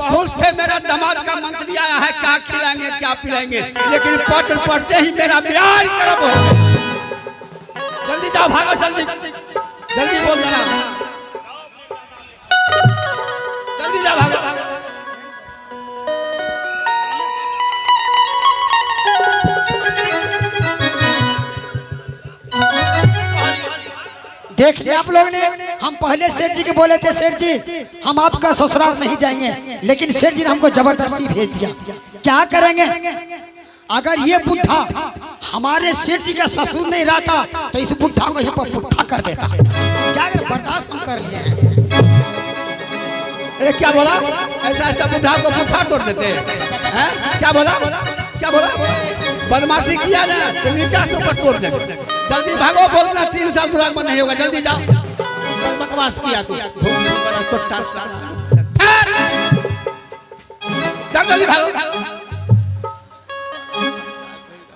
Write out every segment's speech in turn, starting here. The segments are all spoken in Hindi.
बहुत खुश थे, मेरा दामाद का मंत्री आया है, क्या खिलाएंगे क्या पिलाएंगे, लेकिन पत्र पढ़ते ही मेरा ब्याह करब हो गया। जल्दी जाओ, भागो, जल्दी जल्दी बोल देना, जल्दी जाओ, भागो। देख लिया आप लोग ने, हम पहले सेठ जी के बोले थे सेठ जी हम आपका ससुराल नहीं जाएंगे, लेकिन सेठ जी ने हमको जबरदस्ती भेज दिया। क्या करेंगे, अगर ये बुढ़ा हमारे सेठ जी का ससुर नहीं रहता तो इस बुढ़ा को यहाँ पर पुट्ठा कर देता। क्या कर, बर्दाश्त हम कर लिए हैं। अरे क्या बोला, ऐसा ऐसा बुढ़ा को पुट्ठा तोड़ देते हैं? क्या बोला, क्या बोला, बदमाशी किया ना तो नीचा से ऊपर तोड़ दे। जल्दी भागो, बोलना 3 साल दुराग में नहीं होगा, जल्दी जाओ। बकवास किया तू, जल्दी भागो,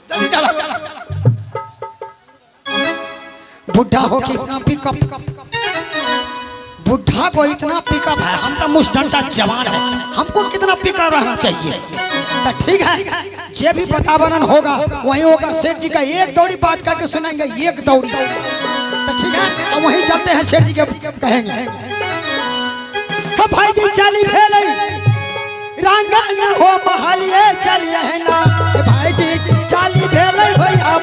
जल्दी जाओ। बुढ़ा हो कि इतना पिकअप, बुढ़ा को इतना पिकअप है, हम तो मुस्टंटा जवान है, हमको कितना पिकअप रहना चाहिए। तो ठीक है, जे भी वातावरण होगा वही होगा। सेठ जी का एक दौड़ी बात करके सुनेंगे, एक दौड़ी, तो ठीक है, अब वहीं चलते हैं सेठ जी के कहेंगे। भाई जी चली भेल रंगा न हो महलिए चलिए है ना, भाई जी चली भेल हो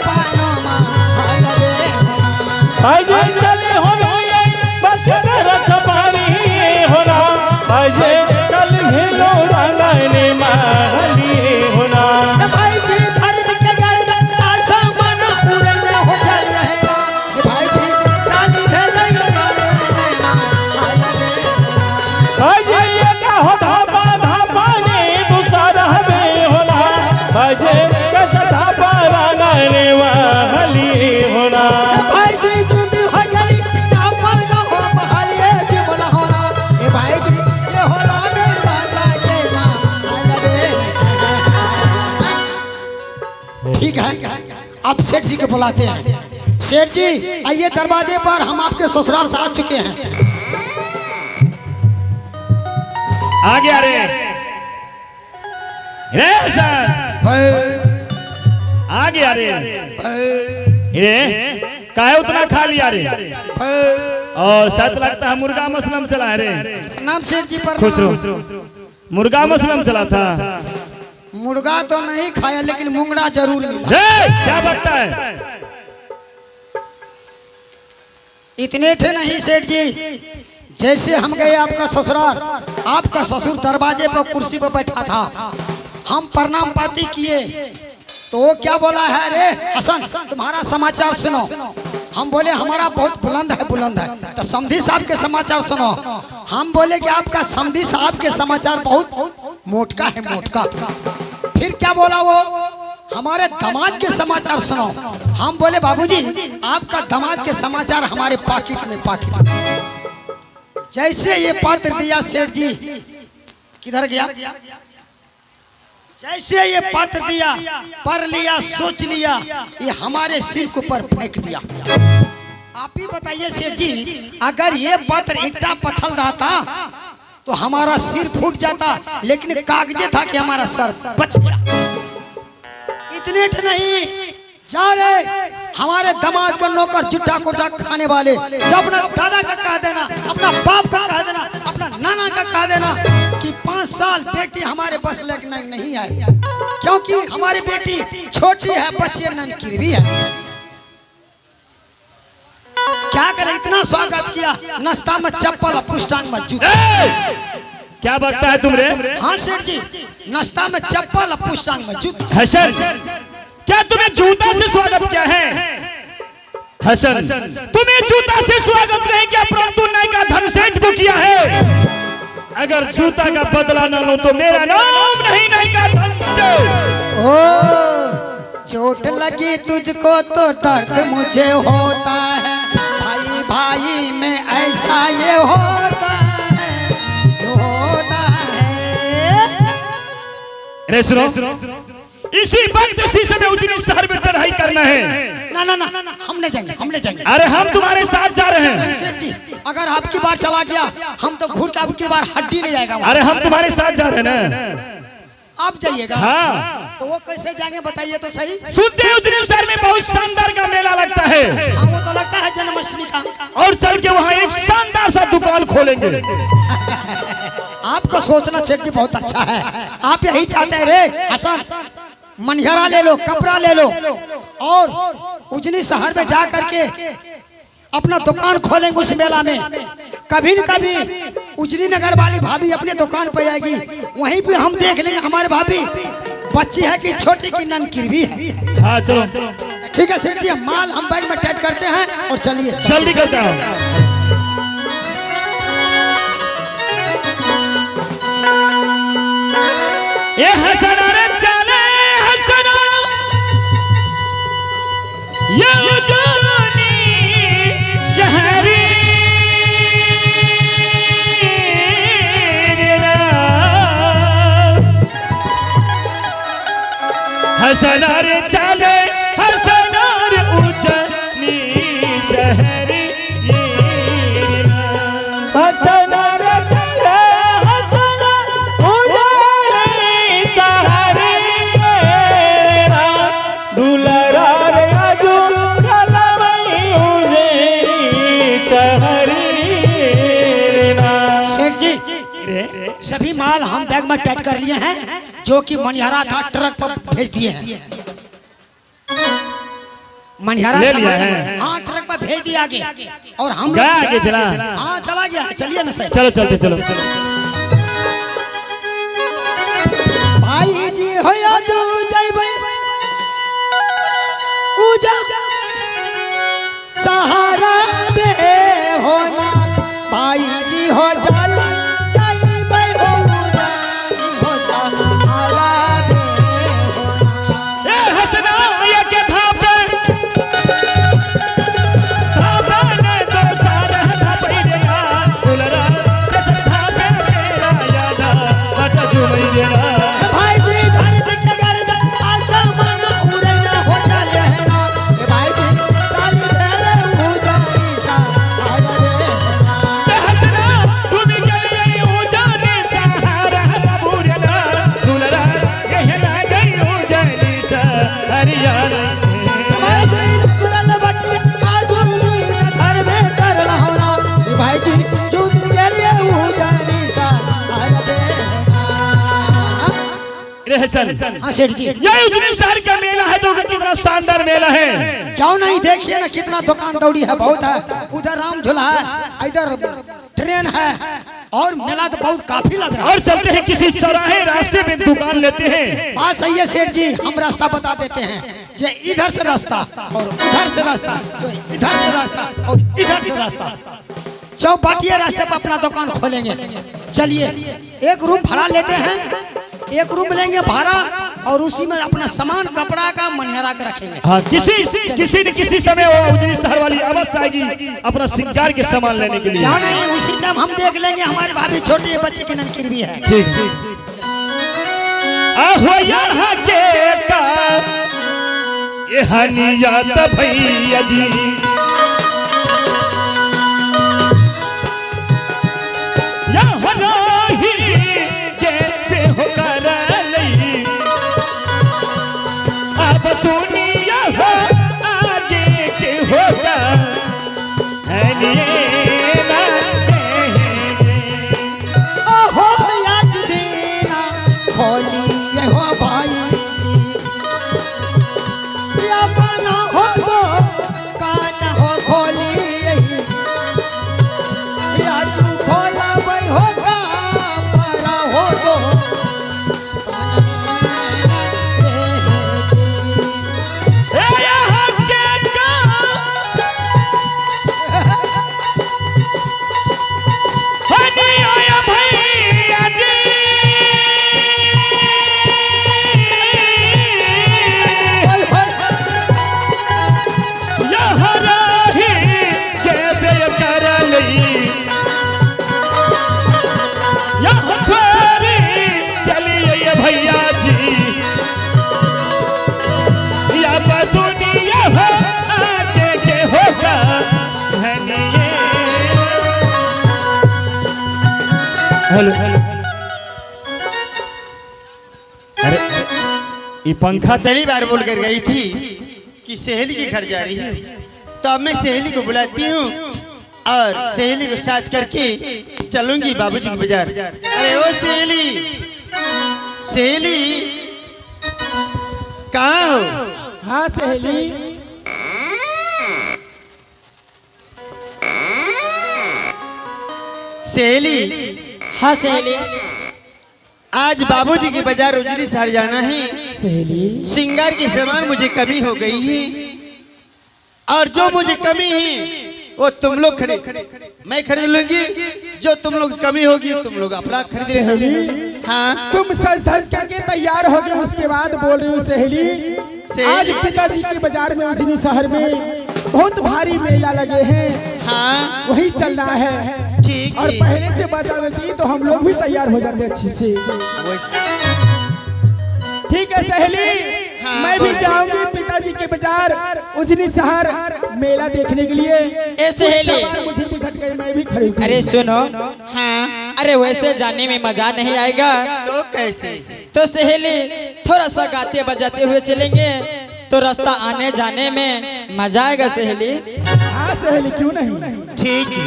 भाई जी चली हो बस कर छपारी होना, भाई जी चल भेलो रंगाने महली होना, भाई जी धर्म के गर्दन आसमान पूरे न हो चल रहे ना, भाई जी चली भेल भाई जी ये क्या हो धापा धापा ने बुसारा में होना, भाई जी कैसा धापा रंगाने महली होना, भाई जी चुंबी हो गई धापा न हो महलिए जीवना होना, भाई जी ये हो लागे राजा के मां। ठीक है, अब सेठ जी को बुलाते हैं। सेठ जी आइए दरवाजे पर, हम आपके ससुराल से आ चुके हैं। आ गया रे सर, आ गया रे काहे उतना खा लिया रे, और शायद लगता है मुर्गा मसलम चला है रे। नाम सेठ जी पर खुश रहो, मुर्गा मसलम चला था। मुर्गा तो नहीं खाया लेकिन मुंगड़ा जरूर मिला। क्या बकता है, इतने थे नहीं सेठ जी, जैसे हम गए आपका ससुराल, आपका ससुर दरवाजे पर कुर्सी पर बैठा था, हम प्रणाम पाती किए तो वो क्या बोला है, रे हसन तुम्हारा समाचार सुनो। हम बोले हमारा बहुत बुलंद है, बुलंद है, तो समधी साहब के समाचार सुनो। हम बोले कि आपका समधी साहब के समाचार बहुत मोटका है, मोटका। फिर क्या बोला वो, हमारे दामाद के समाचार सुनो। हम बोले बाबूजी आपका दामाद के समाचार हमारे पाकिट में, पाकिट में। जैसे ये पत्र दिया सेठ जी, किधर गया, जैसे ये पत्र दिया, पढ़ लिया, सोच लिया, ये हमारे सिर के ऊपर फेंक दिया। आप ही बताइए सेठ जी, अगर ये पत्र ईंटा पत्थर रहता तो हमारा सिर फूट जाता, लेकिन कागजे था कि हमारा सर बच गया। इतने नहीं, जा रहे हमारे दामाद का नौकर जुटा कोटा खाने वाले, जो अपना दादा का कह देना, अपना बाप का कह देना, अपना नाना का कह देना कि 5 साल बेटी हमारे बस लेकर नहीं है, क्योंकि हमारी बेटी छोटी है, बच्चे ननकीरवी है। क्या करे, इतना स्वागत किया, नाश्ता में चप्पल, पुष्टांग में जूता। क्या बकता है तुम रे? हाँ सेठ जी, नाश्ता में चप्पल, पुष्टांग में जूता। हसन, क्या तुम्हें जूता से स्वागत किया है? हसन, तुम्हें जूता से स्वागत नहीं किया, परंतु नई का धन सेठ को किया है। अगर जूता का बदला न लो तो मेरा नाम नहीं का धन से। ओ चोट लगी तुझको तो दर्द मुझे होता है, भाई भाई में ऐसा ये होता है, होता है। रे सुनो, इसी वक्त इसी समय उजनी शहर में चढ़ाई करना है। ना ना ना हम नहीं जाएंगे, हम नहीं जाएंगे। अरे हम तुम्हारे साथ जा रहे हैं। नहीं सेठ जी, अगर आपकी बार चला गया हम तो घूर के आपकी बार हड्डी नहीं जाएगा वहाँ। अरे हम तुम्हारे साथ जा रहे हैं ना। आप जाइएगा? हाँ। तो वो कैसे जाएंगे बताइए तो सही। सुनते हैं उजनी शहर में बहुत शानदार का मेला लगता है। हाँ वो तो लगता है जन्माष्टमी का। और चल के वहाँ एक शानदार सा दुकान खोलेंगे। आपका सोचना सेठ जी बहुत अच्छा है। आप यही चाहते हैं रे हसन, मनिहरा ले लो, कपड़ा ले लो और उजनी शहर में जा करके अपना दुकान खोलेंगे उस मेला में। कभी न कभी उजनी नगर वाली भाभी अपने दुकान पे आएगी, वहीं पे हम देख लेंगे हमारे भाभी बच्ची है कि छोटी की ननकी भी है। हाँ चलो ठीक है सेठ जी, माल हम बैग में टाइट करते हैं और चलिए जल्दी करता हूँ। ये हसना रे चले हसना, ये उजनी शहरी हसना रे चले हसना रे उजनी शहरी हसना रे चले हसना उजनी शहरी दुलरा रे आजू सलमई उजनी शहरी। सेठ जी सभी माल हम बैग में टाइट कर लिए हैं, जो कि मनिहारा था ट्रक पर भेज दिए हैं। मनिहारा ले से लिया है? हाँ ट्रक पर भेज दिया आगे और हम गया आगे चला। हाँ चला गया। चलिए ना सर। चलो चलते चलो। भाई जी हो जो जइबै उजा सहारा बे होना, भाई जी हो जल जइबै हो उजा हो सहारा बे होना। ए हसना ये के धापे ने दो सारे धापई देना दुलरा कसर धापे मेरा यादा बट जुमई देना। भाई जी धरत के गर्द आसमान उड़े न हो चले है ना, भाई जी चाली बेले उजानी सा आरे होना। ए हसना तुम के लिए उजानी सहारा बबूरना दुलरा कहना गई उजानी सा हरियाणा। भाई जी रसगुल्ला बटी आजुर दिन घर में कर लहोना, भाई जी चुन के लिए उजानी सा आरे होना। रे हसन हाँ सेठ जी, ये उजनी शहर का मेला है तो कितना शानदार मेला है। क्यों नहीं, देखिए ना कितना दुकान दौड़ी है, बहुत है। उधर राम झूला है, इधर ट्रेन है और मेला तो बहुत काफी लग रहा है। और चलते हैं किसी चौराहे रास्ते में दुकान लेते हैं। बात सही है सेठ जी, हम रास्ता बता देते हैं। जो इधर से रास्ता और उधर से रास्ता, जो इधर से रास्ता और इधर से रास्ता, चौपाटिया रास्ते पर अपना दुकान खोलेंगे। चलिए एक रूम भाड़ा लेते हैं, एक रूम लेंगे भाड़ा और उसी में अपना सामान कपड़ा का मनिहारा के रखेंगे। हाँ किसी न किसी समय वो उजनी शहर वाली अवश्य आएगी अपना श्रृंगार के सामान लेने के लिए। क्या नहीं, उसी टाइम हम देख लेंगे हमारी भाभी छोटी बच्चे की ननकी भी है। ठीक आहो यहाँ के का ये हनियात भैया जी यहाँ रही के पे हो कर लई अब सुनिया हो आगे के होगा हनिया ओहो आज देना खोली ये हो भाई जी, या बना हो दो कान हो खोली यही, या तू खोला भाई हो का परा हो दो कान में रहेगी। यहाँ के का हनी आया भैया जी अरे ये पंखा पहली बार बोल कर गई थी कि सहेली के घर जा रही है, तो अब मैं सहेली को बुलाती हूँ और सहेली को साथ करके चलूंगी बाबूजी के बाजार। अरे ओ सहेली, सहेली कहाँ हो? हाँ सहेली, सहेली हाँ सहेली, आज बाबूजी के बाजार उजरी शहर जाना है। सहेली श्रृंगार के सामान मुझे कमी हो गई है और जो मुझे कमी है वो तुम लोग मैं खरीद लूंगी। जो तुम लोग की कमी होगी तुम लोग अपना खरीद लेना। सहेली, हाँ तुम सज धज करके तैयार हो गए, उसके बाद बोल रही हूँ सहेली, आज पिताजी के बाजार में उजनी शहर में बहुत भारी मेला लगे हैं, हाँ वही चलना है। ठीक और है। पहले से बता देती तो हम लोग भी तैयार हो जाते अच्छी से। ठीक है सहेली, हाँ, मैं भी जाऊंगी पिताजी के बाजार उजनी शहर मेला देखने के लिए। ए सहेली, कुछ सामान मुझे भी घट गए, मैं भी खरीदूंगी। अरे सुनो, हाँ अरे वैसे जाने में मजा नहीं आएगा, तो कैसे? तो सहेली थोड़ा सा गाते बजाते हुए चलेंगे तो रास्ता आने जाने में मजा आएगा सहेली। हाँ सहेली, क्यों नहीं। ठीक है,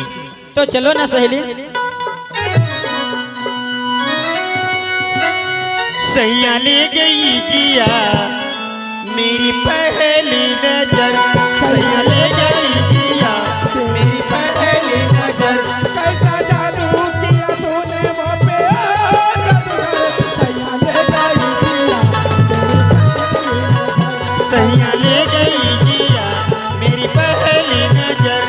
तो चलो ना सहेली। सैया ले गई जिया मेरी पहली नजर, सैया ले गई जिया मेरी पहली नजर। कैसा जादू किया तूने वो पे, जादूगर, सैया ले गई जिया सैया ले गई जिया मेरी पहली नजर।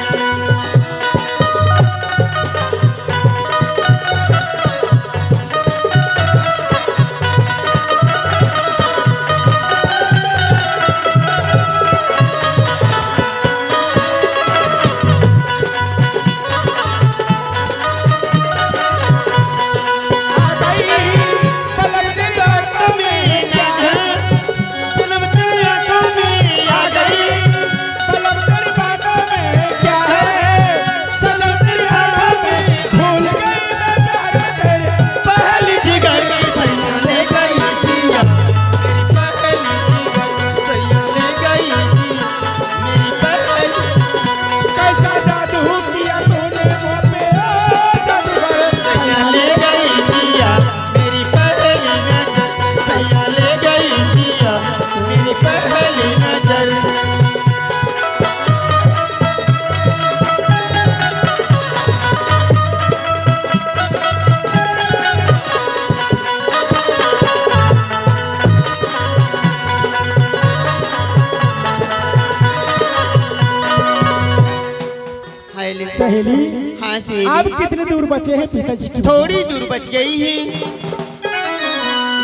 सहेली, हाँ सहेली, आप कितने दूर बचे हैं पिताजी की? थोड़ी दूर बच गई है।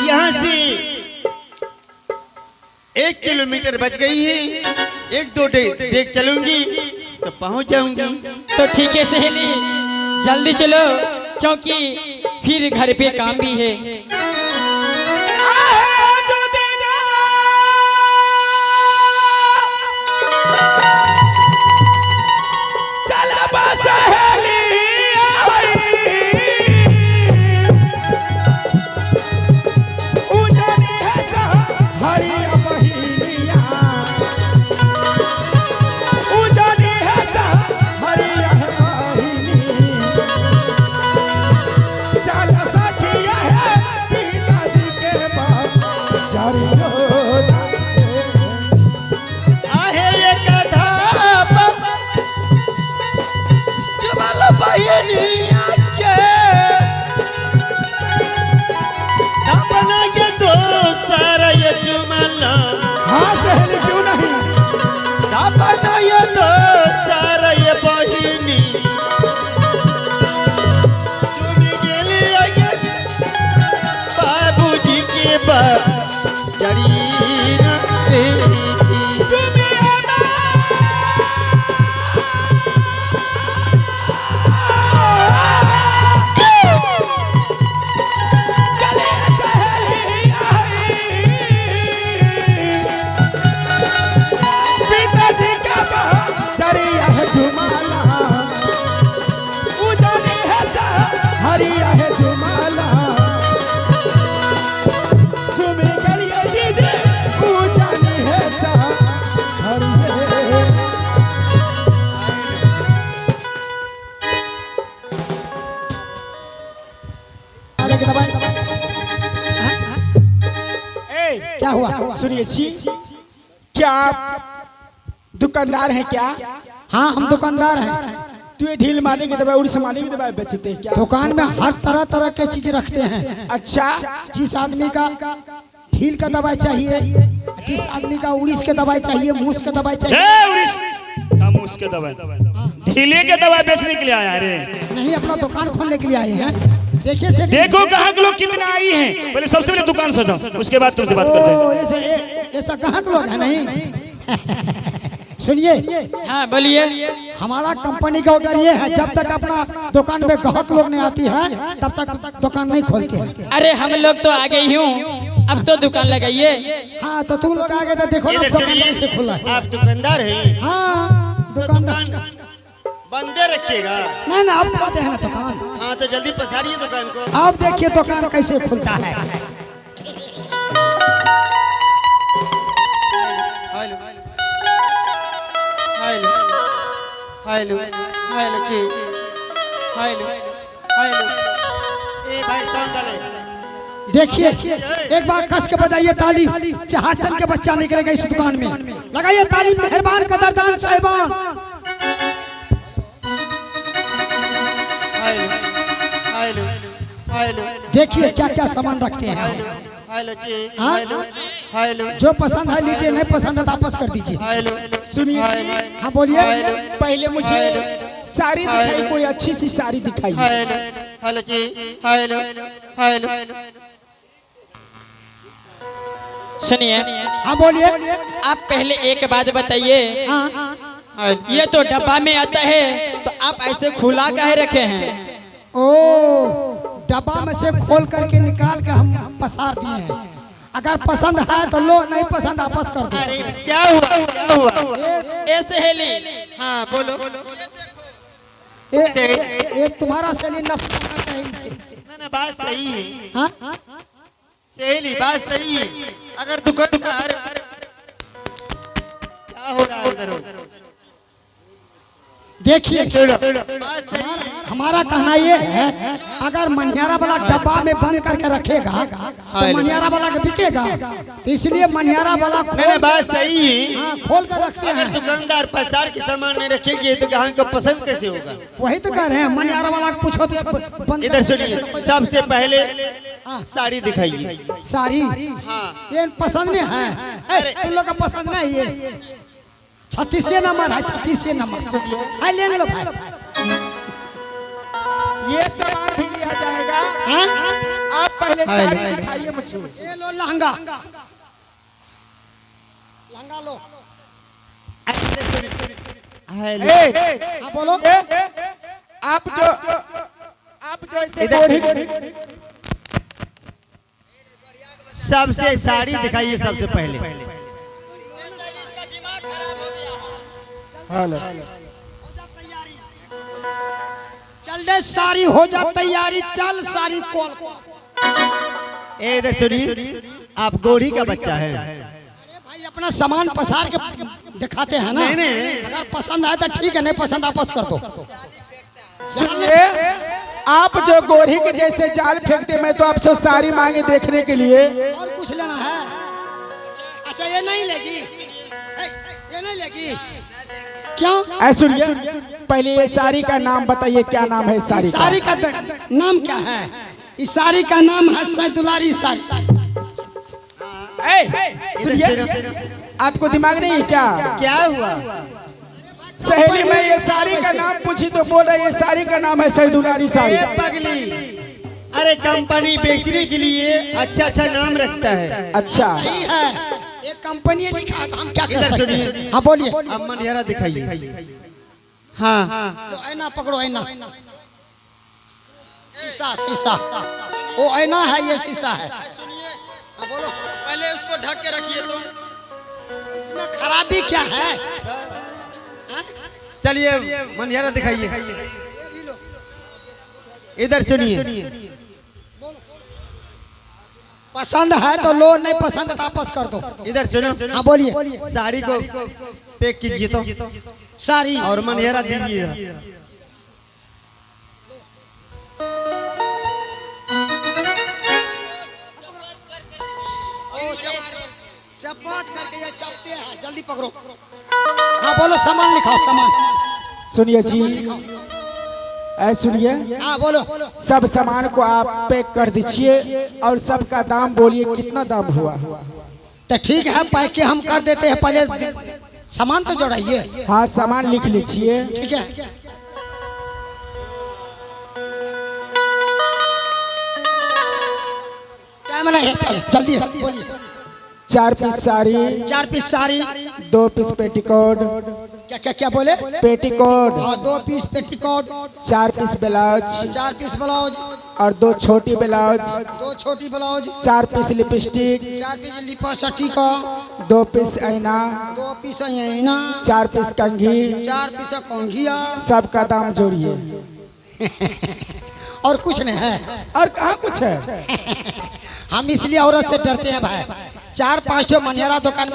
यहाँ से 1 किलोमीटर बच गई है। 1-2 डेग चलूंगी तो पहुंच जाऊंगी। तो ठीक है सहेली, जल्दी चलो क्योंकि फिर घर पे काम भी है। हाँ सहेली, क्यों नहीं। बाबूजी के हरिया है जुमाला, झूमी क्या हुआ? सुनिए जी, क्या आप दुकानदार हैं क्या? हाँ हम दुकानदार हैं। तू ये ढील मारने की दवाई, उड़ीस मारने की दवाई बेचते हैं क्या? दुकान में हर तरह तरह के चीज रखते हैं। अच्छा, जिस आदमी का ढील का दवाई चाहिए, जिस आदमी का उड़ीस के दवाई चाहिए, मूस के दवाई चाहिए। उड़ीस का मूस के दवाई, ढीले के दवाई बेचने के लिए आया रे? नहीं, अपना दुकान खोलने के लिए आए हैं। देखिए सेठ, देखो ग्राहक लोग कितना आई हैं। पहले सबसे पहले दुकान सजाओ, उसके बाद तुमसे बात करते हैं। ऐसा ग्राहक लोग है नहीं। सुनिए, हाँ बोलिए। हमारा कंपनी का ऑर्डर ये है, जब तक अपना दुकान में ग्राहक लोग नहीं आती है तब तक दुकान नहीं खोलते हैं। अरे हम लोग तो आ गए हूँ, अब तो दुकान लगाइए। हाँ तो तू लोग आगे तो देखो ना इधर दुकान सुनिए, कैसे खुला है। आप दुकानदार हैं? हाँ तो दुकानदार। दुकान बंदे रखिएगा। नहीं ना, आप कहते हैं ना दुकान। हाँ तो जल्दी पसारिए दुकान को। आप देखिए दुकान कैसे खुलता है। हेलो हेलो हेलो हेलो जी, हेलो हेलो। ए भाई साउंड वाले, देखिए एक बार कस के बजाइए ताली, चहाचन के बच्चा निकलेगा इस दुकान में। लगाइए ताली, मेहरबान कदरदान साहिबान। हेलो हेलो हेलो देखिए क्या क्या सामान रखते हैं। हेलो जी, हाँ? हेलो हेलो जो पसंद है लीजिए, नहीं पसंद है तो वापस कर दीजिए। हेलो। सुनिए, हाँ बोलिए। पहले मुझे साड़ी दिखाई, कोई अच्छी सी साड़ी दिखाई। हेलो हेलो जी, हेलो हेलो। सुनिए, हाँ बोलिए। आप पहले एक बात बताइए, हाँ हेलो। ये तो डब्बा में आता है तो आप ऐसे खुला काहे रखे हैं? ओ, डब्बा में से खोल करके निकाल के हम पसार दिए हैं। अगर पसंद है तो लो, नहीं पसंद वापस कर दो। अरे क्या हुआ, क्या हुआ? ए सहेली, हाँ बोलो। एक तुम्हारा सैली नफरत है इनसे। ना ना, बात सही है। हाँ? सहेली बात सही है। अगर दुकानदार, क्या हो रहा है उधर? देखिए बात सही है। हमारा कहना ये है, अगर मनिहारा वाला डब्बा में बंद करके रखेगा तो मनिहारा वाला के बिकेगा। तो इसलिए मनिहारा वाला ना ना, बात सही है। हाँ खोल कर रखते अगर हैं। दुकानदार पसार के सामान नहीं रखेंगे तो ग्राहक को पसंद कैसे होगा? वही तो कह रहे हैं, मनिहारा वाला को पूछो तो बंद इधर करके सुनिए, सबसे पहले साड़ी दिखाइए। साड़ी हाँ। ये पसंद नहीं है, तुम लोग का पसंद नहीं है। 36 नंबर है, 36 नंबर है, ले लो भाई। ये सामान भी लिया जाएगा। हाँ? आप पहले साड़ी दिखाइए मुझे। ये लो लहंगा, लहंगा लो। हेलो। हाँ बोलो। आप जो ऐसे इधर से- गोरी- सबसे साड़ी दिखाइए सबसे पहले। चल दे सारी हो जा तैयारी, चल सारी कॉल। ए इधर सुनिए, आप गोरी का बच्चा है? अरे भाई अपना सामान पसार के दिखाते हैं ना। नहीं, नहीं। अगर पसंद आए तो ठीक है, नहीं पसंद वापस कर दो। सुनिए, आप जो गोरी के जैसे जाल फेंकते, मैं तो आपसे साड़ी मांगे देखने के लिए। और कुछ लेना है? अच्छा ये नहीं लेगी, ये नहीं लेगी क्यों? ऐ सुनिए, पहले ये साड़ी का नाम बताइए, क्या नाम है इस साड़ी का? साड़ी का नाम क्या है? इस साड़ी का नाम है सैदुलारी साड़ी। सुनिए, आपको दिमाग नहीं है क्या? क्या हुआ? सहेली, मैं ये साड़ी का नाम पूछी तो बोल रहा है ये साड़ी का नाम है सैदुलारी साड़ी। ए पगली, अरे कंपनी बेचने के लिए अच्छा अच्छा नाम रखता है। अच्छा, सही है, ये कंपनी लिखा है तो हम क्या कर इधर सकते सुनिए। हैं? हाँ बोलिए। अब मनिहारा दिखाइए। हाँ तो ऐना पकड़ो, ऐना, शीशा शीशा, वो ऐना है, ये शीशा है। हाँ बोलो। पहले उसको ढक के रखिए तो। इसमें खराबी क्या है? चलिए मनिहारा दिखाइए। इधर सुनिए, पसंद है तो लो, नहीं पसंद है तो वापस कर दो। इधर सुनो। हाँ बोलिए। साड़ी को पैक कीजिए तो, साड़ी और मनिहारा दीजिए। चपात करके ये चपते हैं, जल्दी पकड़ो। हाँ बोलो, सामान लिखाओ, सामान सुनिए जी, ऐ सुनिए, हाँ बोलो। सब सामान को आप पैक कर दीजिए और सबका दाम बोलिए कितना दाम हुआ। तो ठीक है, पैक के हम कर देते हैं, पहले सामान तो जोड़ाइए। हाँ सामान लिख लीजिए। ठीक है, टाइम नहीं है, चलो जल्दी बोलिए। 4 piece sari, 4 piece sari, 2 piece petticoat, क्या क्या क्या बोले? पेटीकोट, हाँ 2 piece petticoat, 4 piece blouse 4 piece blouse, और 2 छोटी ब्लाउज, 2 छोटी blouse, 4 piece lipstick, 4 piece lipstick का, 2 पीस ऐना, 2 पीस यहीना, 4 पीस कंघी, 4 पीस कंघिया। सबका दाम जोड़िए। और कुछ नहीं है? और कहाँ कुछ है? हम इसलिए औरत से डरते हैं भाई। 4-5 ठो मनिहारा दुकान में